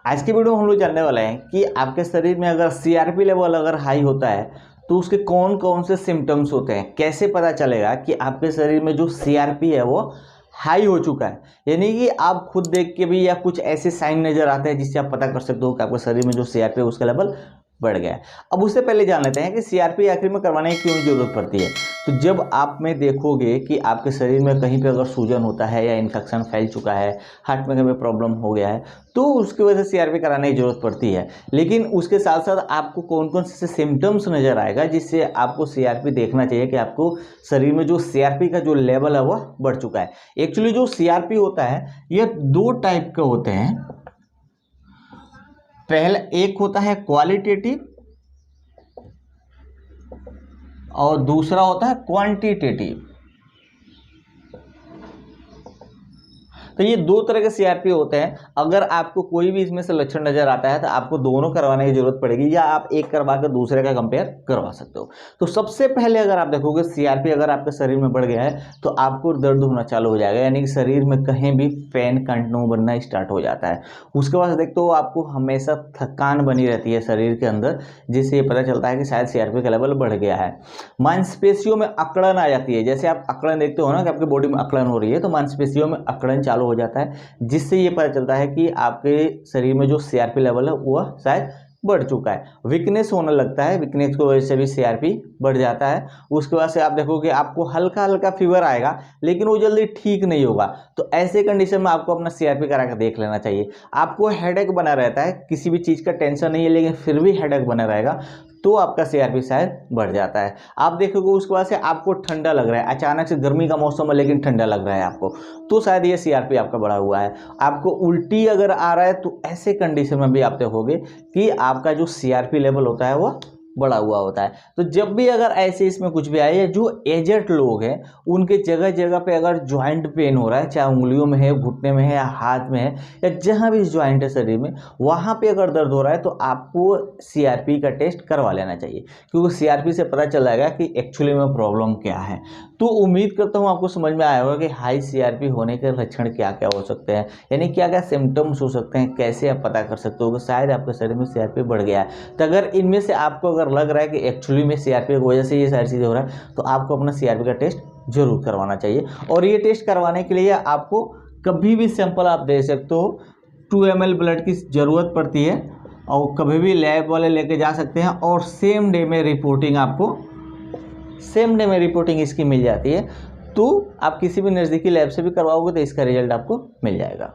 आज की वीडियो में हम लोग जानने वाले हैं कि आपके शरीर में अगर सीआरपी लेवल अगर हाई होता है तो उसके कौन कौन से सिम्टम्स होते हैं, कैसे पता चलेगा कि आपके शरीर में जो सीआरपी है वो हाई हो चुका है। यानी कि आप खुद देख के भी या कुछ ऐसे साइन नज़र आते हैं जिससे आप पता कर सकते हो कि आपके शरीर में जो सीआरपी है उसका लेवल बढ़ गया है। अब उससे पहले जान लेते हैं कि सीआरपी आखिर में करवाने की क्यों जरूरत पड़ती है। तो जब आप में देखोगे कि आपके शरीर में कहीं पे अगर सूजन होता है या इन्फेक्शन फैल चुका है, हार्ट में कहीं प्रॉब्लम हो गया है, तो उसकी वजह से सीआरपी कराने की जरूरत पड़ती है। लेकिन उसके साथ साथ आपको कौन कौन से सिम्टम्स नज़र आएगा जिससे आपको सीआरपी देखना चाहिए कि आपको शरीर में जो सीआरपी का जो लेवल है वो बढ़ चुका है। एक्चुअली जो सीआरपी होता है ये दो टाइप के होते हैं। पहला एक होता है क्वालिटेटिव और दूसरा होता है क्वांटिटेटिव। तो ये दो तरह के सीआरपी होते हैं। अगर आपको कोई भी इसमें से लक्षण नजर आता है तो आपको दोनों करवाने की जरूरत पड़ेगी या आप एक करवा कर दूसरे का कंपेयर करवा सकते हो। तो सबसे पहले अगर आप देखोगे सीआरपी अगर आपके शरीर में बढ़ गया है तो आपको दर्द होना चालू हो जाएगा, यानी कि शरीर में कहीं भी पेन कंटिन्यू बनना स्टार्ट हो जाता है। उसके बाद देखते हो आपको हमेशा थकान बनी रहती है शरीर के अंदर, जिससे ये पता चलता है कि शायद सीआरपी का लेवल बढ़ गया है। मांसपेशियों में अकड़न आ जाती है, जैसे आप अकड़न देखते हो ना कि आपकी बॉडी में अकड़न हो रही है, तो मांसपेशियों में अकड़न चालू हो जाता है, जिससे ये पता चलता है कि आपके शरीर में जो सीआरपी लेवल है वह शायद बढ़ चुका है। वीकनेस होने लगता है, वीकनेस की वजह से भी सीआरपी बढ़ जाता है। उसके बाद से आप देखोगे आपको हल्का हल्का फीवर आएगा लेकिन वो जल्दी ठीक नहीं होगा। तो ऐसे कंडीशन में आपको अपना सीआरपी करा कर देख लेना चाहिए। आपको हेडेक बना रहता है, किसी भी चीज़ का टेंशन नहीं है लेकिन फिर भी हेडेक बना रहेगा, तो आपका सीआरपी शायद बढ़ जाता है। आप देखोगे उसके बाद से आपको ठंडा लग रहा है, अचानक से गर्मी का मौसम है लेकिन ठंडा लग रहा है आपको, तो शायद ये सीआरपी आपका बढ़ा हुआ है। आपको उल्टी अगर आ रहा है तो ऐसे कंडीशन में भी आप देखोगे कि आपका जो सीआरपी लेवल होता है वो बढ़ा हुआ होता है। तो जब भी अगर ऐसे इसमें कुछ भी आए, या जो एजेड लोग हैं उनके जगह जगह पे अगर ज्वाइंट पेन हो रहा है, चाहे उंगलियों में है, घुटने में है या हाथ में है या जहां भी ज्वाइंट है शरीर में, वहां पे अगर दर्द हो रहा है तो आपको सीआरपी का टेस्ट करवा लेना चाहिए, क्योंकि सीआरपी से पता चल जाएगा कि एक्चुअली में प्रॉब्लम क्या है। तो उम्मीद करता हूँ आपको समझ में आया होगा कि हाई सीआरपी होने के लक्षण क्या क्या हो सकते हैं, यानी क्या क्या सिम्टम्स हो सकते हैं, कैसे आप पता कर सकते हो कि शायद आपके शरीर में सीआरपी बढ़ गया है। तो अगर इनमें से आपको अगर लग रहा है कि एक्चुअली में सीआरपी की वजह से ये सारी चीज़ें हो रहा है, तो आपको अपना सीआरपी का टेस्ट जरूर करवाना चाहिए। और ये टेस्ट करवाने के लिए आपको कभी भी सैंपल आप दे सकते हो। 2 ml ब्लड की ज़रूरत पड़ती है और कभी भी लैब वाले लेके जा सकते हैं, और सेम डे में रिपोर्टिंग इसकी मिल जाती है। तो आप किसी भी नज़दीकी लैब से भी करवाओगे तो इसका रिजल्ट आपको मिल जाएगा।